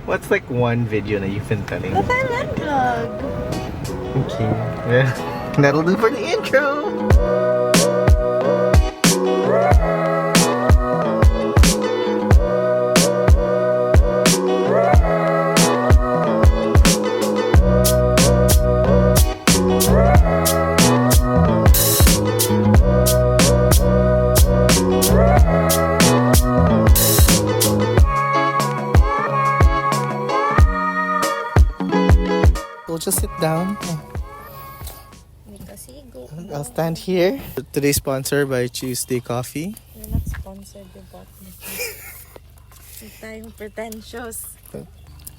What's like one video that you've been telling The me? Thailand vlog. Okay. Yeah. That'll do for the intro. We'll just sit down. I'll stand here. Today's sponsored by Tuesday Coffee. We're not sponsored, we bought it. Huwag tayong pretentious.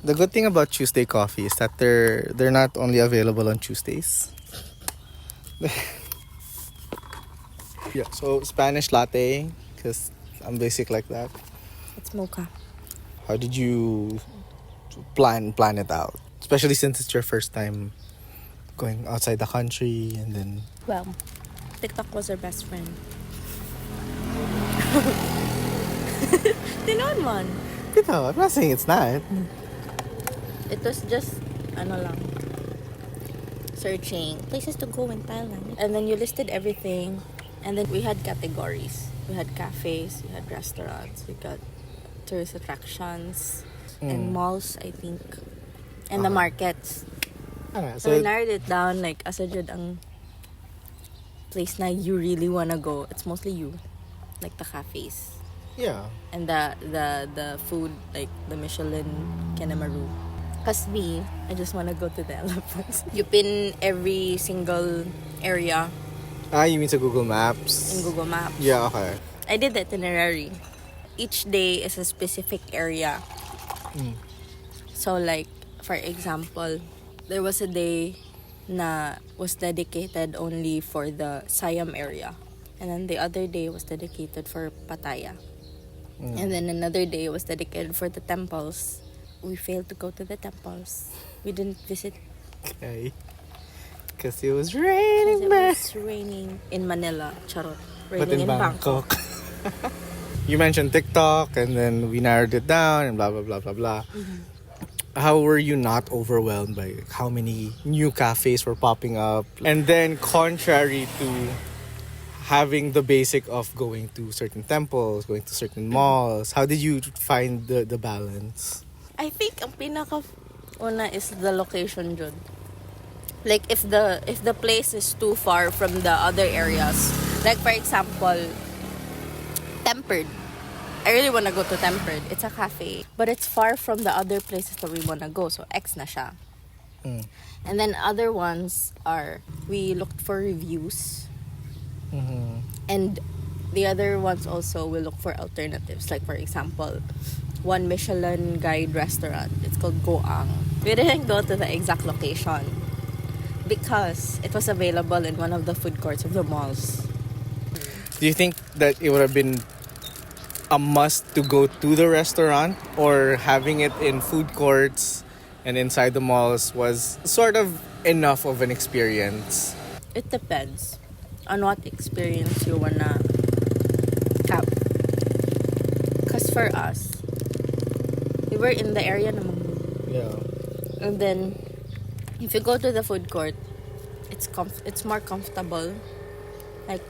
The good thing about Tuesday Coffee is that they're not only available on Tuesdays. Yeah, so Spanish latte, because I'm basic like that. It's mocha. How did you plan it out? Especially since it's your first time going outside the country and then... Well, TikTok was our best friend. Tinoon man. No, I'm not saying it's not. It was just, searching places to go in Thailand. And then you listed everything. And then we had categories. We had cafes, we had restaurants, we got tourist attractions, and malls, I think. And the markets. So we narrowed it down, like, asa jud ang place na you really wanna go. It's mostly you. Like the cafes. Yeah. And the food, like the Michelin Kanemaru. Cause me, I just wanna go to the elephants. You pin every single area You mean sa Google Maps? in Google Maps. Yeah, okay. I did the itinerary. Each day is a specific area. So like, for example, there was a day na was dedicated only for the Siam area. And then the other day was dedicated for Pattaya. And then another day was dedicated for the temples. We failed to go to the temples. We didn't visit Okay. Because it was because raining, it man. was raining in Manila. Charot. But Raining in Bangkok. You mentioned TikTok and then we narrowed it down and blah, blah, blah, blah, blah. How were you not overwhelmed by how many new cafes were popping up? And then contrary to having the basic of going to certain temples, going to certain malls, how did you find the balance? I think ang pinaka una is the location jud. Like if the place is too far from the other areas. Like for example, Tempered. I really wanna go to Tempered. It's a cafe, but it's far from the other places that we wanna go. So X na siya. And then other ones are we looked for reviews. And the other ones also we look for alternatives. Like for example, one Michelin guide restaurant. It's called Goang. We didn't go to the exact location because it was available in one of the food courts of the malls. Do you think that it would have been a must to go to the restaurant, or having it in food courts and inside the malls was sort of enough of an experience? It depends on what experience you wanna have. Because for us, we were in the area naman. Yeah. And then, if you go to the food court, it's more comfortable. Like,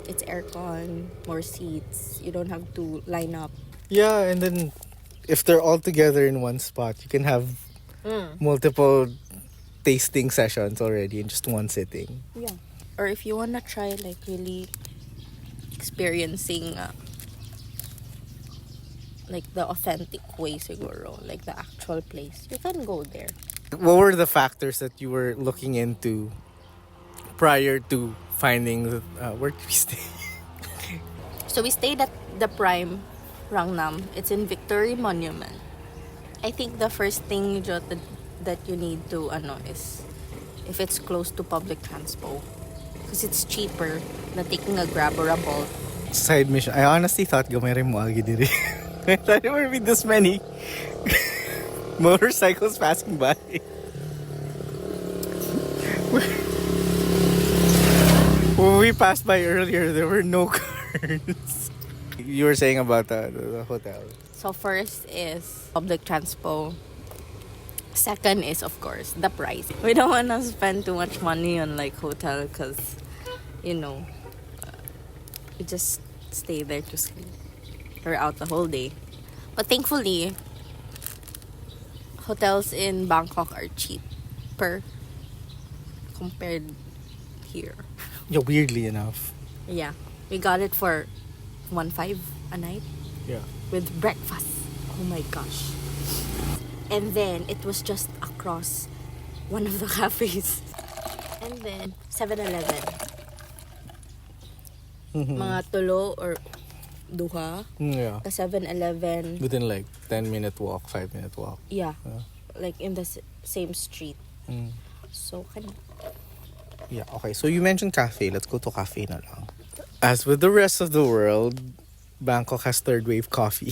it's aircon, more seats. You don't have to line up. Yeah, and then if they're all together in one spot, you can have multiple tasting sessions already in just one sitting. Yeah. Or if you wanna try like really experiencing like the authentic way siguro, like the actual place, you can go there. What were the factors that you were looking into prior to finding where did we stay? So we stayed at the Prime Rangnam. It's in Victory Monument. I think the first thing that you need to is if it's close to public transport, because it's cheaper than taking a Grab or a Bolt. Side mission. I honestly thought gamay rin mo agi diri. I thought there would be this many motorcycles passing by. When we passed by earlier, there were no cars. You were saying about the hotel. So first is public transpo. Second is, of course, the price. We don't want to spend too much money on like hotel because, you know, we just stay there to sleep. We're out the whole day. But thankfully, hotels in Bangkok are cheaper compared here. Yeah, weirdly enough. Yeah, we got it for 1.5 a night Yeah. with breakfast. Oh my gosh. And then it was just across one of the cafes. And then 7-Eleven. Mga tulo or duha. Yeah. The 7-Eleven. Within like 10-minute walk, 5-minute walk. Yeah. Like in the same street. Mm. So, Yeah, okay. So you mentioned cafe. Let's go to cafe na lang. As with the rest of the world, Bangkok has third wave coffee.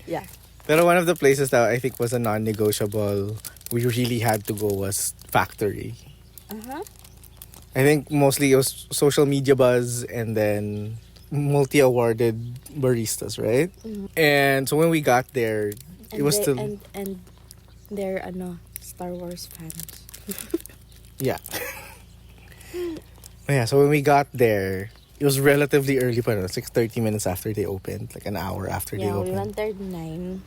yeah. Pero one of the places that I think was a non-negotiable, we really had to go, was Factory. Uh-huh. I think mostly it was social media buzz and then multi-awarded baristas, right? Mm-hmm. And so when we got there, it was still... And they're Star Wars fans. Yeah. Yeah, so when we got there, it was relatively early pa, no? It's like 30 minutes after they opened, like an hour after they Yeah, we opened. went there at 9.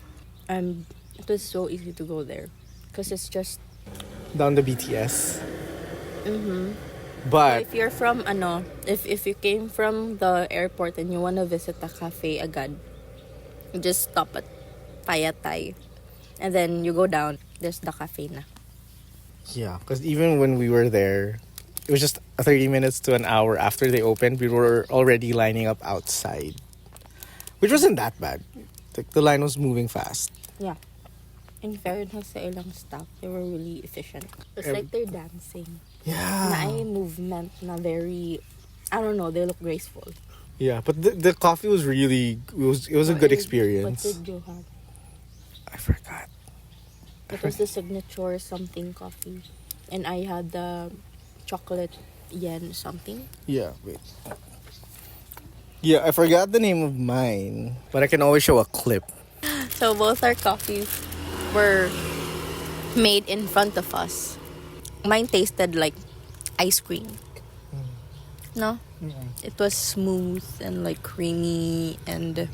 It was so easy to go there because it's just... Down the BTS. Mm-hmm. But... If you're from, if you came from the airport and you want to visit a cafe agad, you just stop at Payatay. And then you go down, there's the cafe na. Yeah, because even when we were there, it was just 30 minutes to an hour after they opened, we were already lining up outside. Which wasn't that bad. Like, the line was moving fast. Yeah. In fairness sa ilang staff, they were really efficient. It's like they're dancing. Yeah. Na ay movement na very, I don't know, they look graceful. Yeah, but the coffee was really, it was a good experience. What did you have? I forgot. It was the signature something coffee. And I had the chocolate yen something. Yeah, wait. Yeah, I forgot the name of mine, but I can always show a clip. So both our coffees were made in front of us. Mine tasted like ice cream. No? It was smooth and like creamy and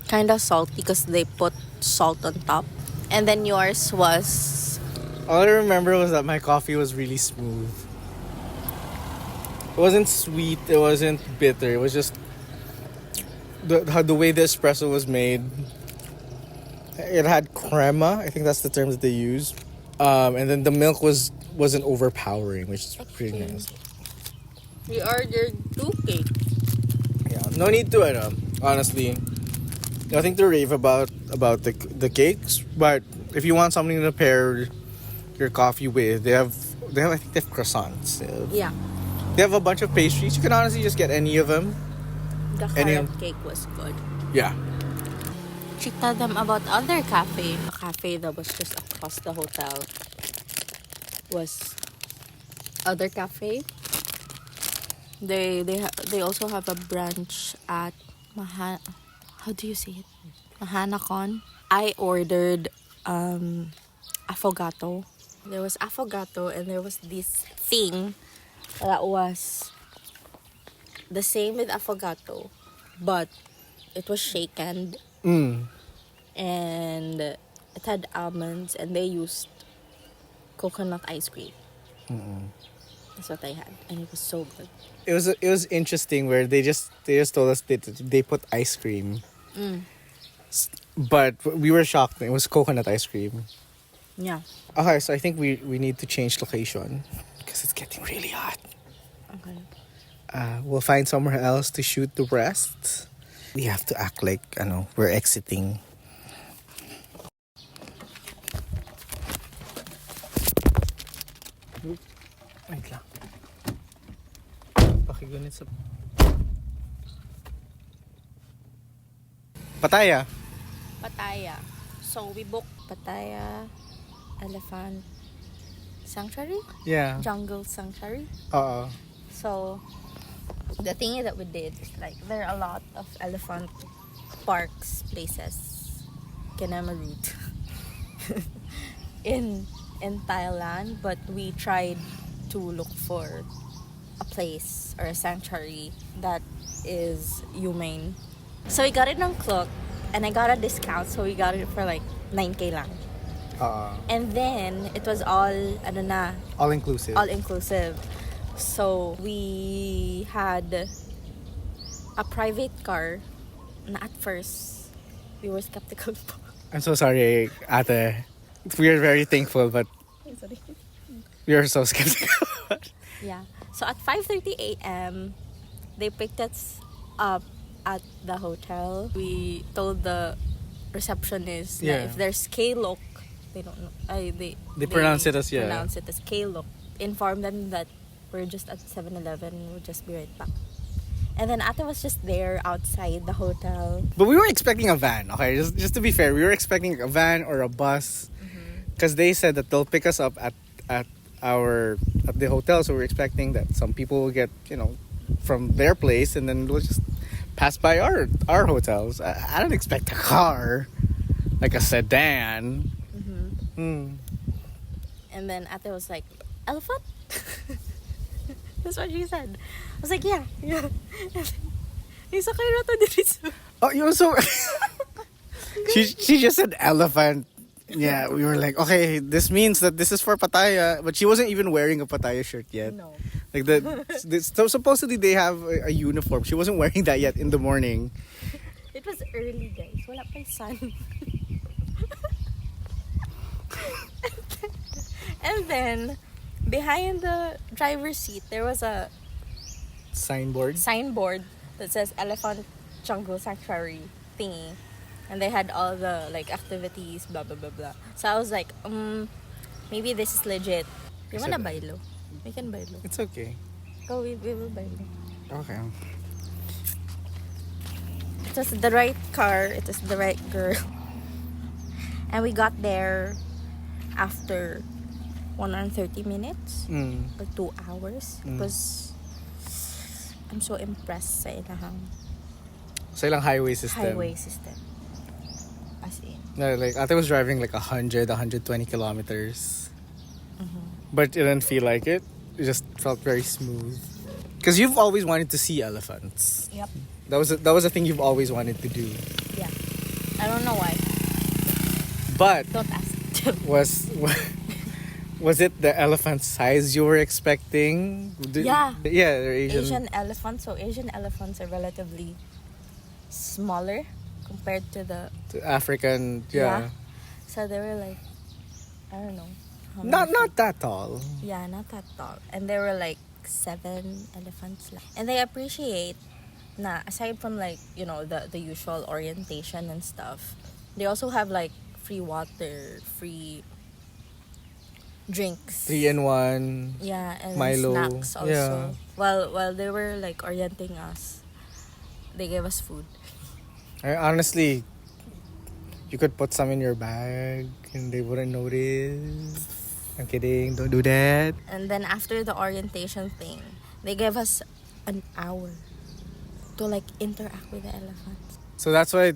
kind of salty because they put salt on top. And then yours was... All I remember was that my coffee was really smooth. It wasn't sweet, it wasn't bitter, it was just the way the espresso was made. It had crema, I think that's the term that they use. And then the milk wasn't overpowering, which is pretty nice. We ordered 2 cakes. Yeah, no need to honestly. Nothing to rave about the cakes, but if you want something to pair your coffee with, they have I think they have croissants. Yeah. They have a bunch of pastries. You can honestly just get any of them. The carrot cake was good. Yeah. She told them about other cafe. A cafe that was just across the hotel was other cafe. They also have a branch at how do you say it? Mahanakon. I ordered affogato. There was affogato and there was this thing that was the same with affogato, but it was shaken. And it had almonds and they used coconut ice cream. That's what I had, and it was so good. It was interesting where they just told us that they put ice cream. But we were shocked. It was coconut ice cream. Yeah. Okay, so I think we need to change location because it's getting really hot. Okay. We'll find somewhere else to shoot the rest. We have to act like we're exiting. Wait lang. Pakigunit sa... Pattaya. Pattaya. So we booked Pattaya Elephant Sanctuary? Yeah. Jungle Sanctuary. So the thing that we did is like there are a lot of elephant parks, places, Kinamarut in Thailand, but we tried to look for a place or a sanctuary that is humane. So we got it on Klook, and I got a discount, so we got it for like 9K lang. And then it was all All inclusive. all inclusive. So we had a private car na at first we were skeptical po. I'm so sorry, ate. We are very thankful, but Sorry. we are so skeptical. Yeah. So at 5:30 a.m. they picked us up at the hotel. We told the receptionist that if there's K-Look, they don't know. They pronounce it as pronounce it as K-Look. Inform them that we're just at 7-Eleven. We'll just be right back. And then Ate was just there outside the hotel. But we were expecting a van, okay? Just to be fair, we were expecting a van or a bus. Because they said that they'll pick us up at the hotel. So we're expecting that some people will get, from their place, and then we'll just pass by our hotels. I don't expect a car, like a sedan. And then Ate was like, elephant? That's what she said. I was like, yeah. Isa kayo na to dito. Oh, you so she just said elephant. Yeah, we were like, okay, this means that this is for Pattaya, but she wasn't even wearing a Pattaya shirt yet. No. Like so supposedly they have a uniform. She wasn't wearing that yet in the morning. It was early, guys. Wala pa yung sun. And then, behind the driver's seat, there was a Signboard. that says Elephant Jungle Sanctuary thingy. And they had all the activities, blah blah blah blah. So I was like, maybe this is legit. You wanna buy low? We can buy low. It's okay. Go, we will buy low. Okay. It was the right car. It was the right girl. And we got there after 130 minutes or 2 hours. It was. I'm so impressed sa ilahang So ilang highway system. As in. No, like Ate was driving like 120 kilometers. But it didn't feel like it. It just felt very smooth. Because you've always wanted to see elephants. Yep. That was a thing you've always wanted to do. Yeah. I don't know why. But Don't ask. was it the elephant size you were expecting? Yeah. Yeah, they're Asian. Asian elephants. So Asian elephants are relatively smaller compared to the African, yeah. So they were like, I don't know. how Not many feet. that tall. Yeah, not that tall. And there were like 7 elephants. And they appreciate na aside from the usual orientation and stuff, they also have like free water, free drinks. 3-in-1. Yeah, and Milo. snacks also. Yeah. While they were like orienting us, they gave us food. Honestly, you could put some in your bag and they wouldn't notice. I'm kidding. Don't do that. And then after the orientation thing, they gave us an hour to interact with the elephants. So that's why,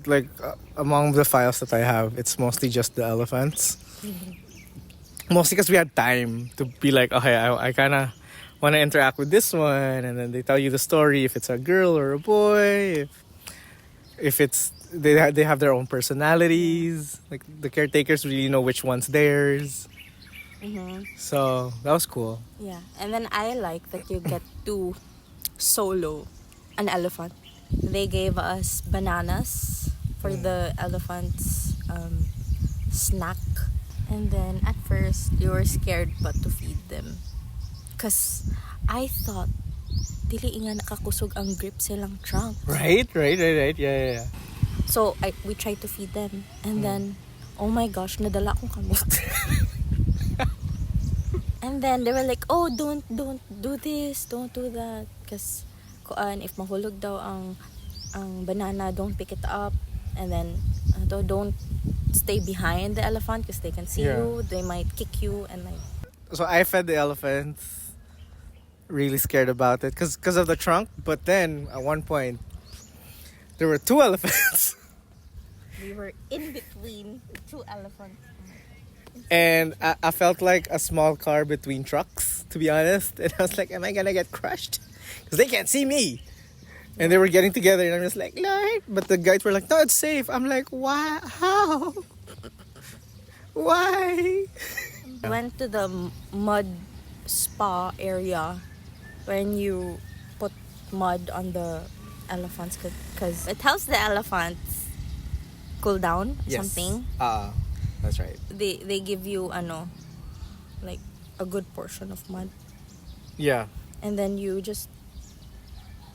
among the files that I have, it's mostly just the elephants. Mostly because we had time to be like, okay, I kind of want to interact with this one. And then they tell you the story, if it's a girl or a boy. If it's... They have their own personalities. Like, the caretakers really know which one's theirs. So, that was cool. Yeah. And then I like that you get to solo an elephant. They gave us bananas for the elephant's snack. And then at first, you were scared but to feed them. Because I thought, dili nga nakakusog ang grip silang trunk. Right. Yeah. So, we tried to feed them. And then, oh my gosh, nadala akong kamot. And then, they were like, oh, don't do this, don't do that. Because, if mahulog daw ang banana, don't pick it up. And then, don't stay behind the elephant because they can see you. They might kick you and So I fed the elephants. Really scared about it because of the trunk. But then, at one point, there were 2 elephants. We were in between two elephants. And I felt like a small car between trucks, to be honest. And I was like, am I gonna get crushed? Because they can't see me. And they were getting together, and I'm just like, Lord. But the guides were like, no, it's safe. I'm like, why? How? Why? We went to the mud spa area when you put mud on the elephants because it helps the elephants cool down something. That's right. They give you like a good portion of mud, Yeah. and then you just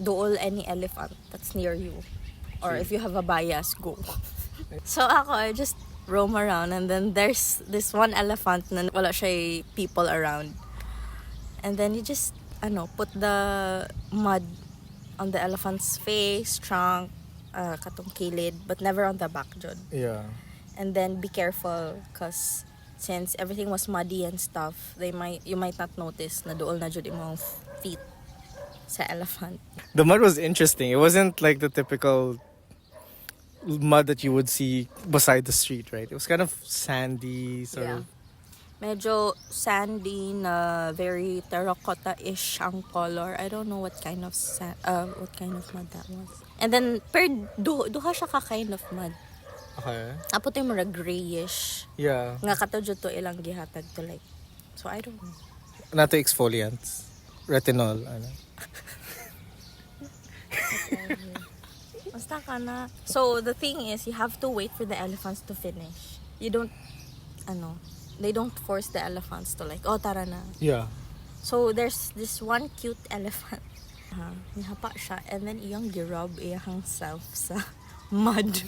dool any elephant that's near you, or True. if you have a bias, go. So I just roam around, and then there's this one elephant na wala siya people around, and then you just put the mud on the elephant's face, trunk, katong kilid, but never on the back, jud. Yeah. And then be careful because since everything was muddy and stuff, you might not notice na dool na jud imong feet sa elephant. The mud was interesting. It wasn't like the typical mud that you would see beside the street, right? It was kind of sandy, sort of. Medyo sandy na very terracotta-ish ang color. I don't know what kind of mud that was. And then duha siya ka kind of mud. Okay. Apo tayo mura grayish. Yeah. Nga katudyo to ilang gihatag to like. So I don't know. Not the exfoliants. Retinol. Ano. Basta ka na. So the thing is, you have to wait for the elephants to finish. You don't, they don't force the elephants to like, oh tara na. Yeah. So there's this one cute elephant. Nihapa siya, and then iyang girub iyang self sa mud.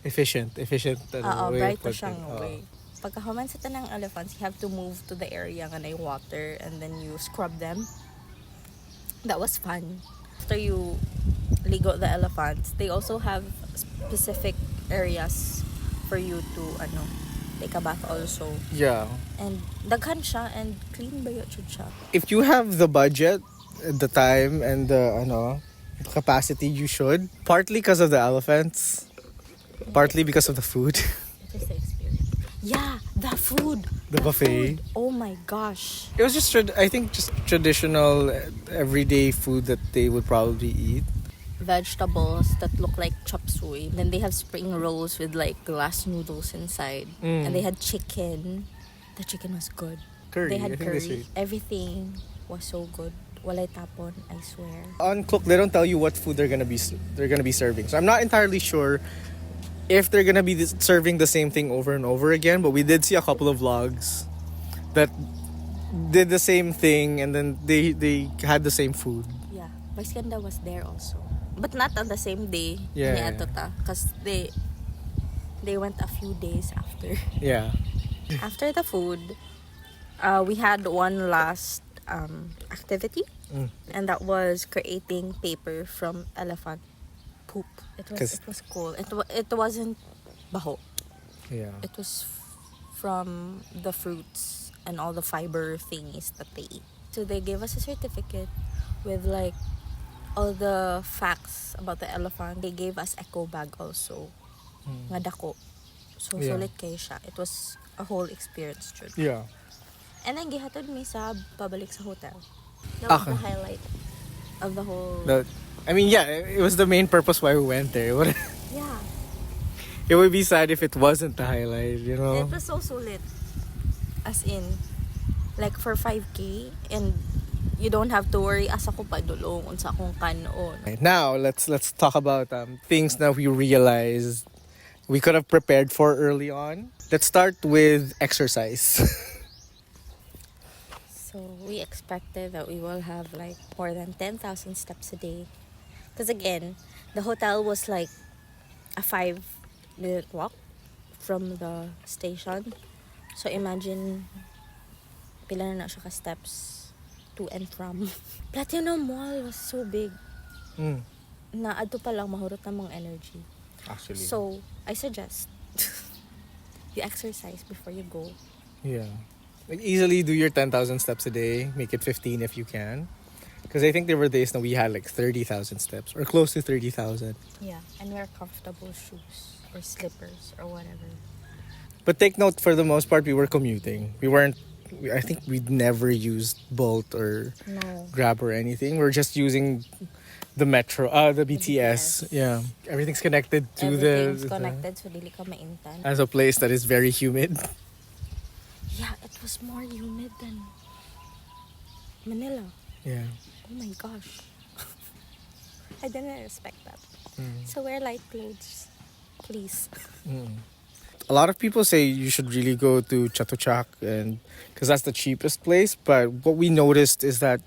Efficient. Bright pa siyang way. Pagkahuman sa tanang elephants, you have to move to the area nga na water, and then you scrub them. That was fun. After you ligo the elephants, they also have specific areas for you to take a bath also. Yeah. And daghan siya and clean ba yun siya? If you have the budget, the time, and the capacity, you should. Partly because of the elephants. Partly because of the food. Just the experience. Yeah, the food. The buffet. Food. Oh my gosh. It was just traditional everyday food that they would probably eat. Vegetables that look like chop suey. Then they have spring rolls with like glass noodles inside. And they had chicken. The chicken was good. Curry. They had I think curry. Everything was so good. Walay tapon, I swear. On Cook, they don't tell you what food they're gonna be serving. So I'm not entirely sure if they're gonna be serving the same thing over and over again. But we did see a couple of vlogs that did the same thing, and then they had the same food. Yeah, Vice Ganda was there also, but not on the same day. Yeah. Because they went a few days after. Yeah. After the food, we had one last activity, and that was creating paper from elephant poop. It was cool. It wasn't baho. Yeah. It was from the fruits and all the fiber thingies that they eat. So they gave us a certificate with like all the facts about the elephant. They gave us eco bag also. Nga dako. So sulit kayo siya. It was a whole experience, Jude. Yeah. And then gihatod mi sa pabalik sa hotel. That was the highlight of the whole. It was the main purpose why we went there. Yeah. It would be sad if it wasn't the highlight, you know. It was so sulit. As in, like for 5K, and you don't have to worry asa ko padulong unsa akong kanon. Right, now let's talk about things that we realized we could have prepared for early on. Let's start with exercise. So we expected that we will have like more than 10,000 steps a day. Because again, the hotel was like a 5-minute walk from the station. So imagine, pila na siya ka steps to and from. Platinum Mall was so big. Na adto pa lang mahurot na mga energy. Actually. So, I suggest you exercise before you go. Yeah. Like easily do your 10,000 steps a day. Make it 15 if you can. Because I think there were days that we had like 30,000 steps or close to 30,000. Yeah, and wear comfortable shoes. or slippers or whatever. But take note, for the most part, we were commuting. We weren't. I think we'd never used Bolt or No. Grab or anything. We're just using the metro, the BTS. BTS. Yeah, everything's connected to Everything's connected, so dili ka maintan. as a place that is very humid. Yeah, it was more humid than Manila. Yeah. Oh my gosh. I didn't expect that. So wear light clothes, please. A lot of people say you should really go to Chatuchak, and because that's the cheapest place. But what we noticed is that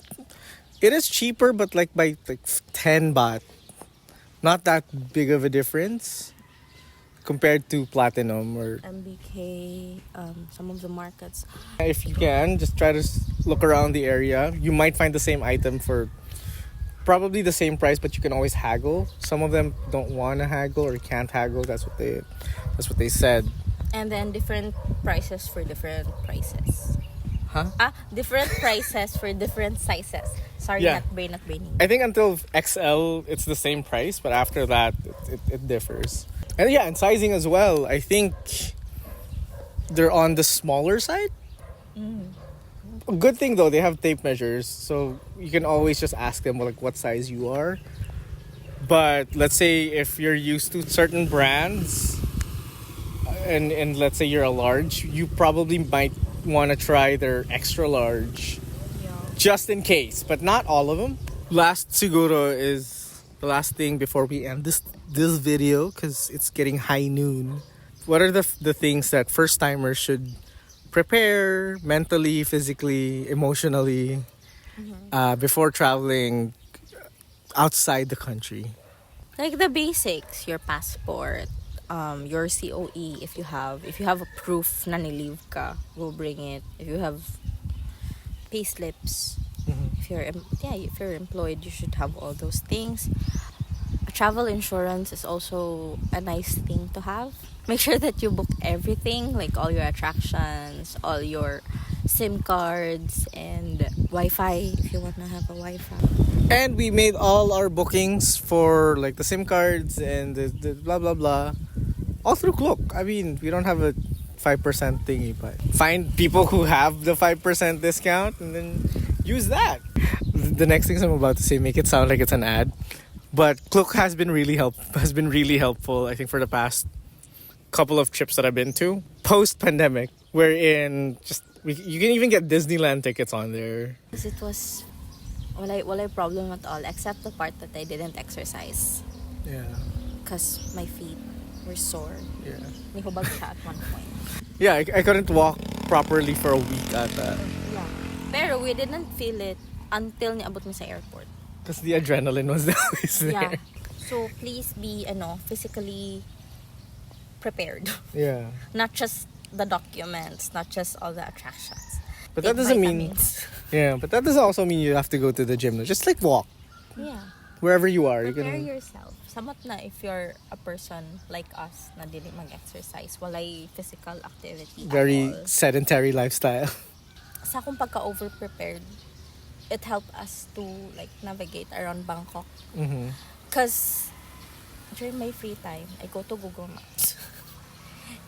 it is cheaper, but like by like 10 baht, not that big of a difference compared to Platinum or. MBK, some of the markets. If you can, just try to look around the area. You might find the same item for probably the same price, but you can always haggle. Some of them don't want to haggle or can't haggle. That's what they said. And then different prices for different prices. Huh? Different prices for different sizes. Sorry, Yeah. not braining. I think until XL, it's the same price, but after that, it differs. And yeah, and sizing as well. I think they're on the smaller side. A good thing though, they have tape measures, so you can always just ask them like what size you are. But let's say if you're used to certain brands, and let's say you're a large, you probably might want to try their extra large, Yeah. just in case, but not all of them. Last siguro is the last thing before we end this video, because it's getting high noon. What are the things that first timers should prepare mentally, physically, emotionally before traveling outside the country? Like the basics, your passport, your COE, if you have a proof na nilive ka, go bring it. If you have payslips, if you're employed, you should have all those things. Travel insurance is also a nice thing to have. Make sure that you book everything, like all your attractions, all your SIM cards, and Wi-Fi if you want to have a Wi-Fi. And we made all our bookings for like the SIM cards and the blah blah blah all through Klook. I mean, we don't have a 5% thingy, but find people who have the 5% discount and then use that. The next things I'm about to say make it sound like it's an ad, but Klook has been really helpful. I think for the past couple of trips that I've been to post pandemic, wherein you can even get Disneyland tickets on there. Because it was walay problem at all, except the part that I didn't exercise. Yeah. Because my feet were sore. Yeah. May hubag siya at one point. Yeah, I couldn't walk properly for a week at that. Yeah. Pero we didn't feel it until niabot mo sa airport. Because the adrenaline was always there. Yeah. So please be physically prepared. Yeah. Not just the documents, not just all the attractions. But Take that doesn't mean vitamins. Yeah, but that doesn't also mean you have to go to the gym. Just like walk Yeah. wherever you are. Prepare yourself. Samot na if you're a person like us na dili mag-exercise, walay physical activity very at all. sedentary lifestyle. Sa akong pagka-over-prepared, it helped us to like navigate around Bangkok. Because during my free time, I go to Google Maps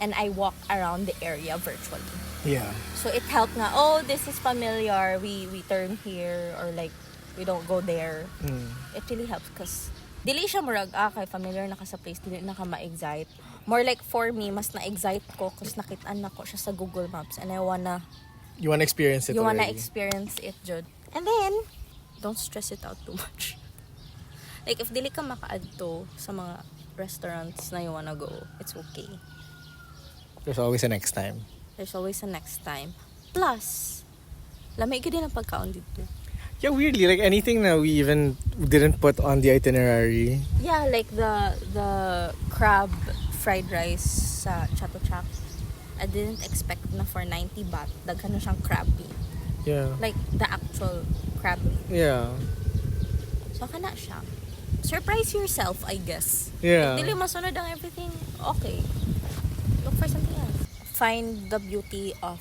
and I walk around the area virtually. Yeah. So it helped nga, this is familiar, we turn here, or like, we don't go there. It really helps because dili siya murag, kay familiar na ka sa place, dili na ka ma-excite. More like for me, mas na-excite ko kasi nakitaan na ko siya sa Google Maps and You wanna experience it you wanna already. experience it, Jud. And then, don't stress it out too much. Like, if dili ka makaadto sa mga restaurants na you wanna go, it's okay. There's always a next time. There's always a next time. Plus, lamig ka din ang pagkaon dito. Yeah, weirdly, like anything that we even didn't put on the itinerary. Yeah, like the crab fried rice sa Chatuchak. I didn't expect na for 90 baht, daghan na siyang crab meat. Yeah. Like, the actual crab meat. Yeah. So, kana siya. Surprise yourself, I guess. Yeah. If dili masunod ang everything, okay. Look for something else. Find the beauty of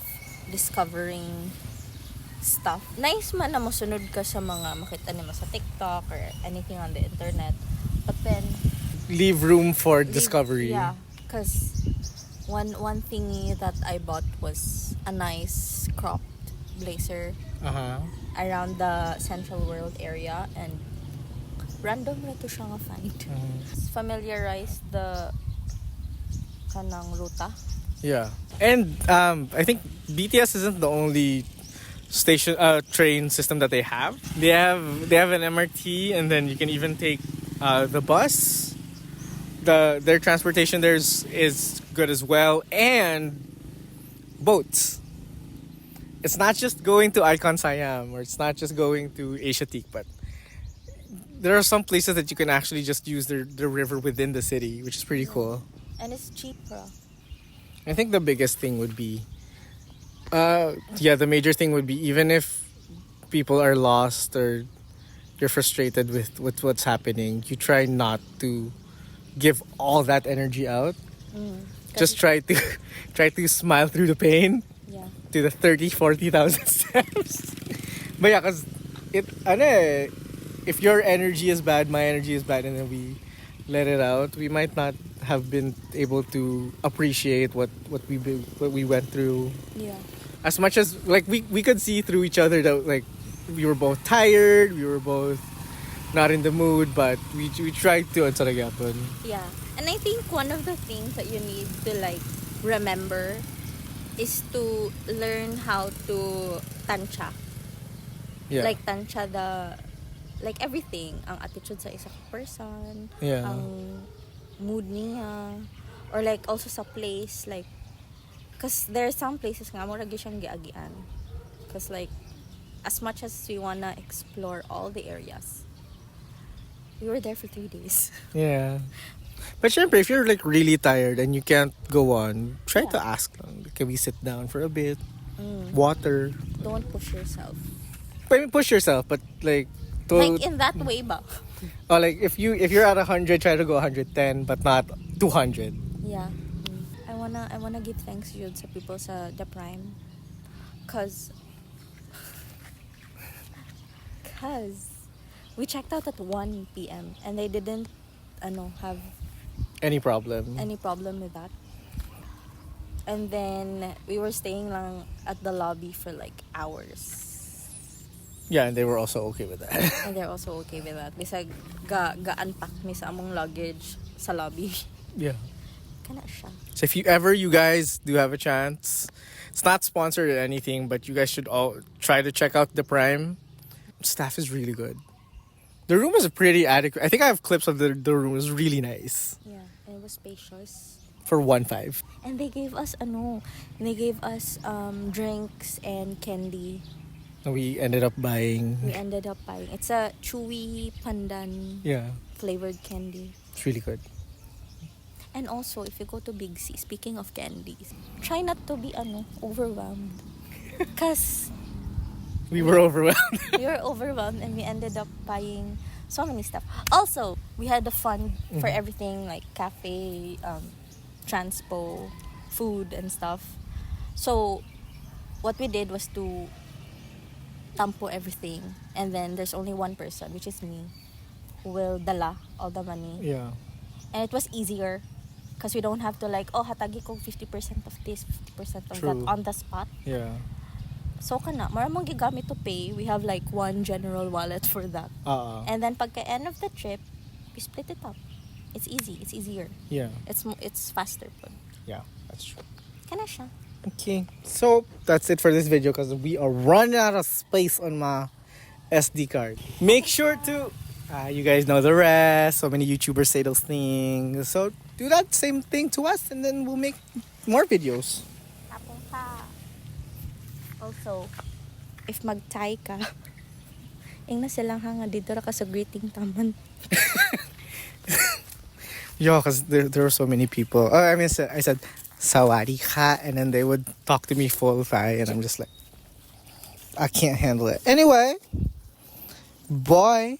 discovering stuff. Nice man na masunod ka sa mga makita nimo sa TikTok or anything on the internet. But then, Leave room for discovery. Yeah. Because one thingy that I bought was a nice cropped blazer around the Central World area, and random na to siya nga find. Familiarize the kanang ruta. Yeah. And I think BTS isn't the only station train system that they have. They have an MRT, and then you can even take the bus. Their transportation there is good as well, and boats. It's not just going to Icon Siam, or it's not just going to Asiatique, but there are some places that you can actually just use the river within the city, which is pretty cool. And it's cheaper. I think the biggest thing would be, the major thing would be, even if people are lost or you're frustrated with what's happening, you try not to give all that energy out. Just try to smile through the pain. Yeah. To the 40,000 steps. But yeah, because if your energy is bad, my energy is bad, and then we let it out, we might not have been able to appreciate what we went through. Yeah. As much as like we could see through each other that like we were both tired, we were both not in the mood, but we tried to happen. Yeah. And I think one of the things that you need to like remember is to learn how to tansya. Yeah. Like tansya like everything, ang attitude sa isang person, Yeah. ang mood niya, or like also sa place, like because there are some places nga mo lagi siyang giagian, because like as much as we wanna explore all the areas, we were there for 3 days. Yeah. But syempre, if you're like really tired and you can't go on, try to ask lang. Can we sit down for a bit? Water. Don't push yourself. I mean, push yourself, but like Like in that way ba? or like if you're at 100, try to go 110, but not 200. Yeah. I wanna give thanks yun sa people sa The Prime, cause we checked out at 1 p.m. and they didn't have Any problem? any problem with that. And then we were staying lang at the lobby for like hours. Yeah, and they were also okay with that. And they're also okay with that. Bisag ga-unpack mi sa among luggage sa lobby. Yeah. Kana siya. So if you guys do have a chance, it's not sponsored or anything, but you guys should all try to check out the Prime. Staff is really good. The room is pretty adequate. I think I have clips of the room. It was really nice. Yeah, and it was spacious. For 1.5. And they gave us drinks and candy. We ended up buying. It's a chewy pandan flavored candy. It's really good. And also, if you go to Big C, speaking of candies, try not to be overwhelmed. Because we were overwhelmed. we were overwhelmed and we ended up buying so many stuff. Also, we had a fund for everything, like cafe, transpo, food and stuff. So, what we did was to tampo everything, and then there's only one person, which is me, who will dala all the money. Yeah. And it was easier because we don't have to like, hatagi ko 50% of this, 50% of that on the spot. Yeah. So kana, maramang gigamit to pay. We have like one general wallet for that. And then pagka end of the trip, we split it up. It's easy. It's easier. Yeah. It's faster. Yeah, that's true. Kana siya. Okay, so that's it for this video because we are running out of space on my SD card. Make sure to, you guys know the rest. So many YouTubers say those things. So do that same thing to us, and then we'll make more videos. Also, if mag-Thai ka, na silang hanga dito ra ka sa greeting taman. Yo, because there were so many people. I said Sawadi ka, and then they would talk to me full Thai, and I'm just like, I can't handle it. Anyway, bye.